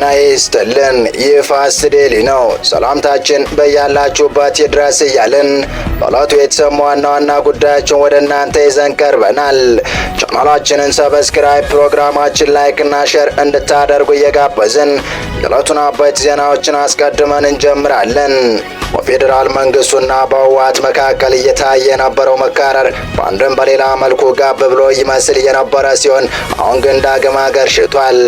ጤና ይስጥልን። ይህ ፋስት ዴሊ ነው። ሰላምታችን በያላችሁበት ይድረስ እያልን በዕለቱ የተሰሙ ዋና ዋና ጉዳዮችን ወደ እናንተ ይዘን ቀርበናል። ቻናላችንን ሰብስክራይብ፣ ፕሮግራማችን ላይክ እና ሼር እንድታደርጉ እየጋበዝን የዕለቱን አበይት ዜናዎችን አስቀድመን እንጀምራለን። በፌዴራል መንግስቱና በህወሓት መካከል እየታየ የነበረው መካረር በአንድም በሌላ መልኩ ጋብ ብሎ ይመስል የነበረ ሲሆን አሁን ግን ዳግም አገርሽቷል።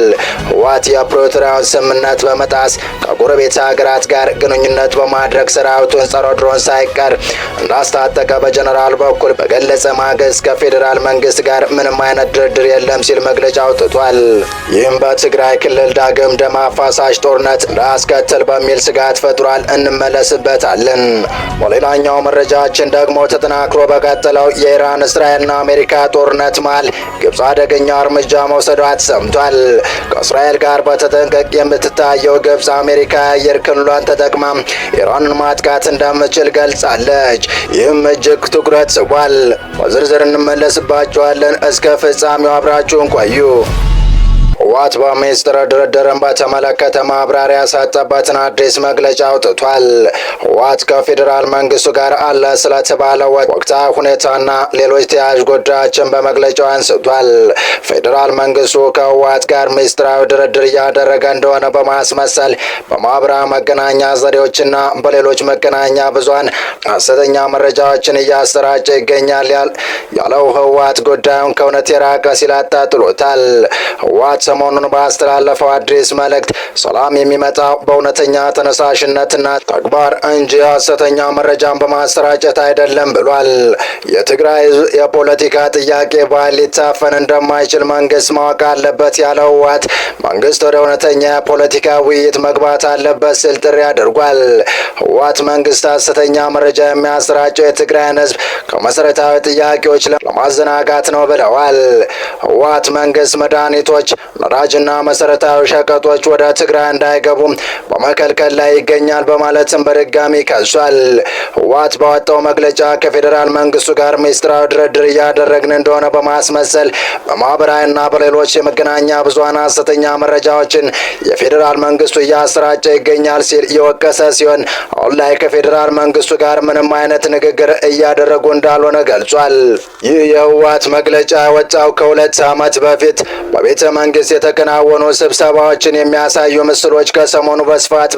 ህወሓት የፕሪቶሪያውን ስምምነት በመጣስ ከጎረቤት ሀገራት ጋር ግንኙነት በማድረግ ሰራዊቱን ጸረ ድሮን ሳይቀር እንዳስታጠቀ በጀነራል በኩል በገለጸ ማግስት ከፌዴራል መንግስት ጋር ምንም አይነት ድርድር የለም ሲል መግለጫ አውጥቷል። ይህም በትግራይ ክልል ዳግም ደም አፋሳሽ ጦርነት እንዳያስከትል በሚል ስጋት ፈጥሯል። እንመለስበታለን። በሌላኛው መረጃችን ደግሞ ተጠናክሮ በቀጠለው የኢራን እስራኤልና አሜሪካ ጦርነት መሃል ግብጽ አደገኛ እርምጃ መውሰዷ ተሰምቷል። ከእስራኤል ጋር በተጠንቀቅ የምትታየው ግብጽ አሜሪካ የአየር ክልሏን ተጠቅማ ኢራንን ማጥቃት እንደምትችል ገልጻለች። ይህም እጅግ ትኩረት ስቧል። በዝርዝር እንመለስባቸዋለን። እስከ ፍጻሜው አብራችሁን ቆዩ። ህወሓት በሚስጥር ድርድርን በተመለከተ ማብራሪያ የሰጠበትን አዲስ መግለጫ አውጥቷል። ህወሓት ከፌዴራል መንግስቱ ጋር አለ ስለተባለው ወቅታዊ ሁኔታና ሌሎች ተያያዥ ጉዳዮችን በመግለጫው አንስቷል። ፌዴራል መንግስቱ ከህወሓት ጋር ሚስጥራዊ ድርድር እያደረገ እንደሆነ በማስመሰል በማህበራዊ መገናኛ ዘዴዎችና በሌሎች መገናኛ ብዙሃን ሐሰተኛ መረጃዎችን እያሰራጨ ይገኛል ያለው ህወሓት ጉዳዩን ከእውነት የራቀ ሲል አጣጥሎታል። ህወሓት ሰሞኑን ባስተላለፈው አዲስ መልእክት ሰላም የሚመጣው በእውነተኛ ተነሳሽነትና ተግባር እንጂ ሐሰተኛ መረጃን በማሰራጨት አይደለም ብሏል። የትግራይ ህዝብ የፖለቲካ ጥያቄ በኃይል ሊታፈን እንደማይችል መንግስት ማወቅ አለበት ያለው ህወሓት መንግስት ወደ እውነተኛ የፖለቲካ ውይይት መግባት አለበት ሲል ጥሪ አድርጓል። ህወሓት መንግስት ሐሰተኛ መረጃ የሚያሰራጨው የትግራይን ህዝብ ከመሰረታዊ ጥያቄዎች ለማዘናጋት ነው ብለዋል። ህወሓት መንግስት መድኃኒቶች፣ ነዳጅና መሰረታዊ ሸቀጦች ወደ ትግራይ እንዳይገቡ በመከልከል ላይ ይገኛል በማለትም በድጋሚ ከሷል። ህወሓት ባወጣው መግለጫ ከፌዴራል መንግስቱ ጋር ሚስጥራዊ ድርድር እያደረግን እንደሆነ በማስመሰል በማህበራዊና በሌሎች የመገናኛ ብዙሃን ሐሰተኛ መረጃዎችን የፌዴራል መንግስቱ እያሰራጨ ይገኛል ሲል የወቀሰ ሲሆን አሁን ላይ ከፌዴራል መንግስቱ ጋር ምንም አይነት ንግግር እያደረጉ እንዳልሆነ ገልጿል። ይህ የህወሓት መግለጫ የወጣው ከ2 ዓመት በፊት በቤተ መንግስት የተከናወኑ ስብሰባዎችን የሚያሳዩ ምስሎች ከሰሞኑ በስፋት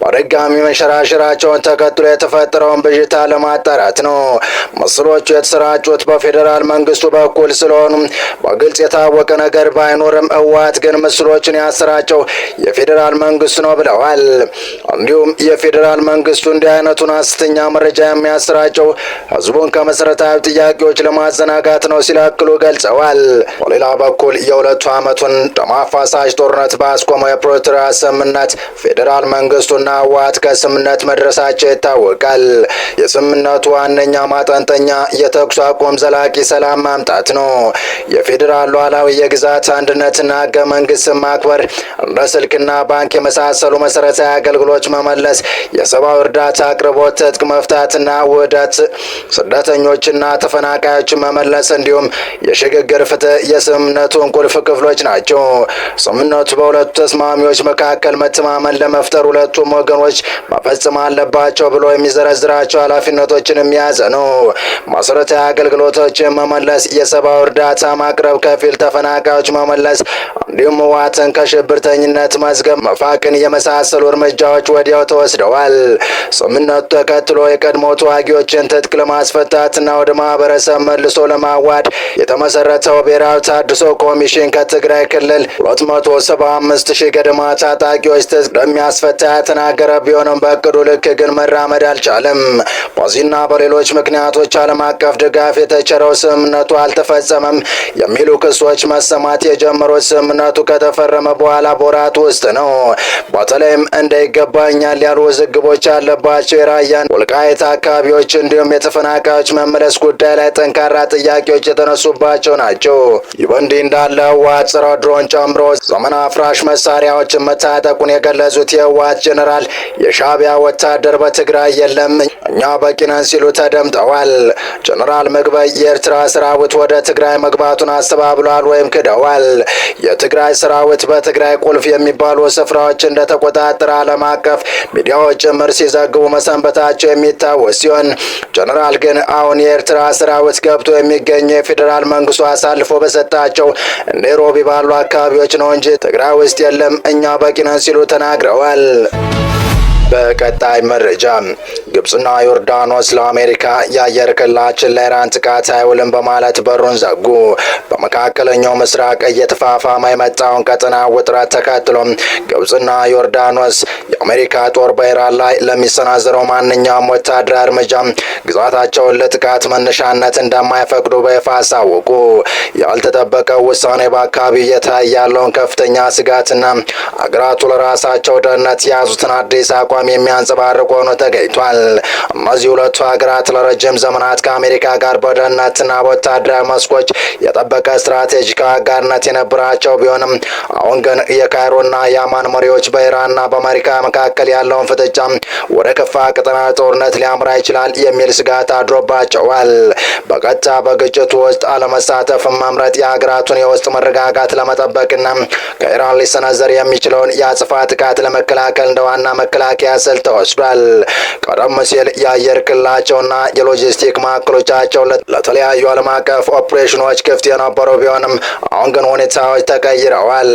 በድጋሚ መንሸራሸራቸውን ተከትሎ የተፈጠረውን ብዥታ ለማጣራት ነው። ምስሎቹ የተሰራጩት በፌዴራል መንግስቱ በኩል ስለሆኑ በግልጽ የታወቀ ነገር ባይኖርም ህወሓት ግን ምስሎችን ያሰራጨው የፌዴራል መንግስቱ ነው ብለዋል። እንዲሁም የፌዴራል መንግስቱ እንዲህ አይነቱን ሐሰተኛ መረጃ የሚያሰራጨው ህዝቡን ከመሰረታዊ ጥያቄዎች ለማዘናጋት ነው ሲል አክሎ ገልጸዋል። በሌላ በኩል የሁለቱ ዓመቱን ደም አፋሳሽ ጦርነት ባስቆመው የፕሪቶሪያ ስምምነት ፌዴራል መንግስቱና ህወሓት ከስምምነት መድረሳቸው ይታወቃል። የስምምነቱ ዋነኛ ማጠንጠኛ የተኩስ አቁም ዘላቂ ሰላም ማምጣት ነው። የፌዴራል ሉዓላዊ የግዛት አንድነትና ህገ መንግስትን ማክበር፣ እንደ ስልክና ባንክ የመሳሰሉ መሰረታዊ አገልግሎች መመለስ፣ የሰብአዊ እርዳታ አቅርቦት፣ ትጥቅ መፍታትና ውህደት፣ ስደተኞችና ተፈናቃዮችን መመለስ እንዲሁም የሽግግር ፍትህ የስምምነቱን ቁልፍ ክፍሎች ናቸው። ስምምነቱ በሁለቱ ተስማሚዎች መካከል መተማመን ለመፍጠር ሁለቱም ወገኖች መፈጸም አለባቸው ብሎ የሚዘረዝራቸው ኃላፊነቶችን የያዘ ነው። መሰረታዊ አገልግሎቶችን መመለስ፣ የሰብአዊ እርዳታ ማቅረብ፣ ከፊል ተፈናቃዮች መመለስ እንዲሁም ህወሓትን ከሽብርተኝነት መዝገብ መፋቅን የመሳሰሉ እርምጃዎች ወዲያው ተወስደዋል። ስምምነቱ ተከትሎ የቀድሞ ተዋጊዎችን ትጥቅ ለማስፈታትና ወደ ማህበረሰብ መልሶ ለማዋድ የተመሰረተው ብሔራዊ ታድሶ ኮሚሽን ከትግራይ ክልል 275,000 ገደማ ታጣቂዎች ትጥቅ እንደሚያስፈታ የተናገረ ቢሆንም በእቅዱ ልክ ግን መራመድ አልቻለም። በዚህና በሌሎች ምክንያቶች ዓለም አቀፍ ድጋፍ የተቸረው ስምምነቱ አልተፈጸመም የሚሉ ክሶች መሰማት የጀመሩት ስምምነቱ ከተፈረመ በኋላ በወራት ውስጥ ነው። በተለይም እንደ ይገባኛል ያሉ ውዝግቦች ያለባቸው የራያን ወልቃይት አካባቢዎች እንዲሁም የተፈናቃዮች መመለስ ጉዳይ ላይ ጠንካራ ጥያቄዎች የተነሱ እየደረሱባቸው ናቸው። ይህ በእንዲህ እንዳለ ህወሓት ጸረ ድሮን ጨምሮ ዘመን አፍራሽ መሳሪያዎችን መታጠቁን የገለጹት የህወሓት ጄኔራል የሻዕቢያ ወታደር በትግራይ የለም እኛ በቂ ነን ሲሉ ተደምጠዋል። ጄኔራል ምግበይ የኤርትራ ሰራዊት ወደ ትግራይ መግባቱን አስተባብሏል ወይም ክደዋል። የትግራይ ሰራዊት በትግራይ ቁልፍ የሚባሉ ስፍራዎች እንደተቆጣጠረ ዓለም አቀፍ ሚዲያዎች ጭምር ሲዘግቡ መሰንበታቸው የሚታወስ ሲሆን ጄኔራል ግን አሁን የኤርትራ ሰራዊት ገብቶ የሚገኘው የፌዴራል መንግስቱ አሳልፎ በሰጣቸው ኔሮቢ ባሉ አካባቢዎች ነው እንጂ ትግራይ ውስጥ የለም እኛ በቂ ነን ሲሉ ተናግረዋል። በቀጣይ መረጃ ግብጽና ዮርዳኖስ ለአሜሪካ የአየር ክልላችን ለኢራን ጥቃት አይውልም በማለት በሩን ዘጉ። በመካከለኛው ምስራቅ እየተፋፋመ የመጣውን ቀጠና ውጥረት ተከትሎ ግብጽና ዮርዳኖስ የአሜሪካ ጦር በኢራን ላይ ለሚሰናዘረው ማንኛውም ወታደራዊ እርምጃ ግዛታቸውን ለጥቃት መነሻነት እንደማይፈቅዱ በይፋ አሳወቁ። ያልተጠበቀው ውሳኔ በአካባቢው እየታየ ያለውን ከፍተኛ ስጋትና አገራቱ ለራሳቸው ደህንነት የያዙትን አዲስ አቋም የሚያንጸባርቅ ሆኖ ተገኝቷል። እነዚህ ሁለቱ ሀገራት ለረጅም ዘመናት ከአሜሪካ ጋር በደህንነትና በወታደራዊ መስኮች የጠበቀ ስትራቴጂካዊ አጋርነት የነበራቸው ቢሆንም አሁን ግን የካይሮና የአማን መሪዎች በኢራንና በአሜሪካ መካከል ያለውን ፍጥጫ ወደ ከፋ ቀጠናዊ ጦርነት ሊያምራ ይችላል የሚል ስጋት አድሮባቸዋል። በቀጥታ በግጭቱ ውስጥ አለመሳተፍ መምረጥ የሀገራቱን የውስጥ መረጋጋት ለመጠበቅና ከኢራን ሊሰነዘር የሚችለውን የአጽፋ ጥቃት ለመከላከል እንደ ዋና መከላከያ ስልት ተወስዷል። ቀደም ሲል የአየር ክልላቸውና የሎጂስቲክ ማዕከሎቻቸው ለተለያዩ ዓለም አቀፍ ኦፕሬሽኖች ክፍት የነበሩ ቢሆንም አሁን ግን ሁኔታዎች ተቀይረዋል።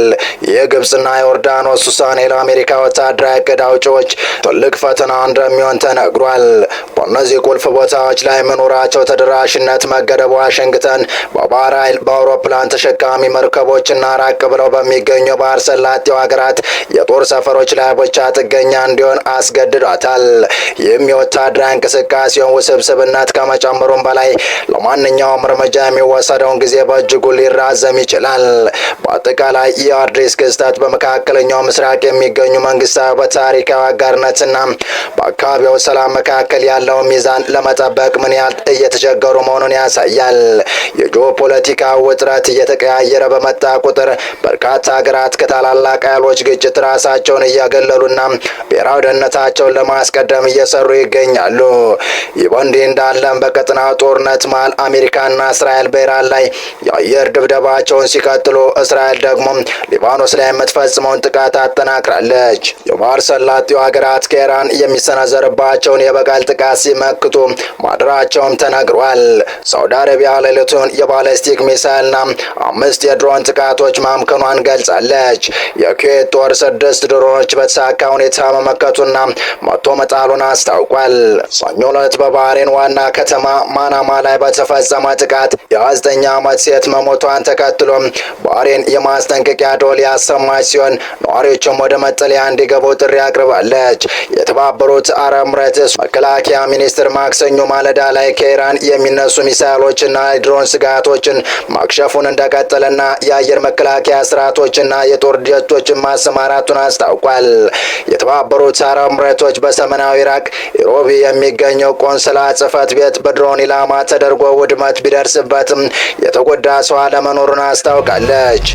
የግብጽና የዮርዳኖስ ውሳኔ ለአሜሪካ ወታደራዊ እቅድ አውጪዎች ትልቅ ፈተና እንደሚሆን ተነግሯል። በእነዚህ ቁልፍ ቦታዎች ላይ መኖራቸው ተደራሽነት መገደብ ዋሽንግተን በባህር ኃይል በአውሮፕላን ተሸካሚ መርከቦችና ራቅ ብለው በሚገኙ ባህር ሰላጤው ሀገራት የጦር ሰፈሮች ላይ ብቻ ጥገኛ እንዲሆን አስገድዷታል። ይህም የወታደራዊ እንቅስቃሴውን ውስብስብነት ከመጨመሩም በላይ ለማንኛውም እርምጃ የሚወሰደውን ጊዜ በእጅጉ ሊራዘም ይችላል። በአጠቃላይ ይህ አዲስ ክስተት በመካከለኛው ምስራቅ የሚገኙ መንግስታት በታሪካዊ አጋርነትና በአካባቢው ሰላም መካከል ያለውን ሚዛን ለመጠበቅ ምን ያህል እየተቸገሩ መሆኑን ያሳያል። የጂኦፖለቲካ ውጥረት እየተቀያየረ በመጣ ቁጥር በርካታ ሀገራት ከታላላቅ ኃይሎች ግጭት ራሳቸውን እያገለሉና ብሔራዊ ደህንነታቸውን ለማስቀደም እየሰሩ ይገኛሉ። ይህ በእንዲህ እንዳለም በቀጠናው ጦርነት መሃል አሜሪካና እስራኤል በኢራን ላይ የአየር ድብደባቸውን ሲቀጥሉ፣ እስራኤል ደግሞ ሊባኖስ ላይ የምትፈጽመውን ጥቃት አጠናክራለች። የባህር ሰላጤው ሀገራት ከኢራን የሚሰነዘርባቸውን የበቀል ጥቃት ሲመክቱ ማድራቸውም ተነግሯል። ሳውዲ አረቢያ ሌሊቱን የባለስቲክ ሚሳይልና 5 የድሮን ጥቃቶች ማምከኗን ገልጻለች። የኩዌት ጦር 6 ድሮኖች በተሳካ ሁኔታ መመከቱና መቶ መጣሉን አስታውቋል። ሰኞ ዕለት በባህሬን ዋና ከተማ ማናማ ላይ በተፈጸመ ጥቃት የ29 ዓመት ሴት መሞቷን ተከትሎ ባህሬን የማስጠንቀቂያ ደወል ያሰማች ሲሆን ነዋሪዎችም ወደ መጠለያ እንዲገቡ ጥሪ አቅርባለች። የተባበሩት አረብ ኤሚሬትስ መከላከያ ሚኒስትር ማክሰኞ ማለዳ ላይ ከኢራን የሚነሱ ሚሳይሎችና የድሮን ስጋቶችን ማክሸፉን እንደቀጠለና የአየር መከላከያ ስርዓቶችና የጦር ጀቶችን ማሰማራቱን አስታውቋል። የተባበሩት አረብ ኤሚሬቶች በሰሜናዊ ኢራቅ ኢሮቢ የሚገኘው ቆንስላ ጽሕፈት ቤት በድሮን ኢላማ ተደርጎ ውድመት ቢደርስበትም የተጎዳ ሰው አለመኖሩን አስታውቃለች።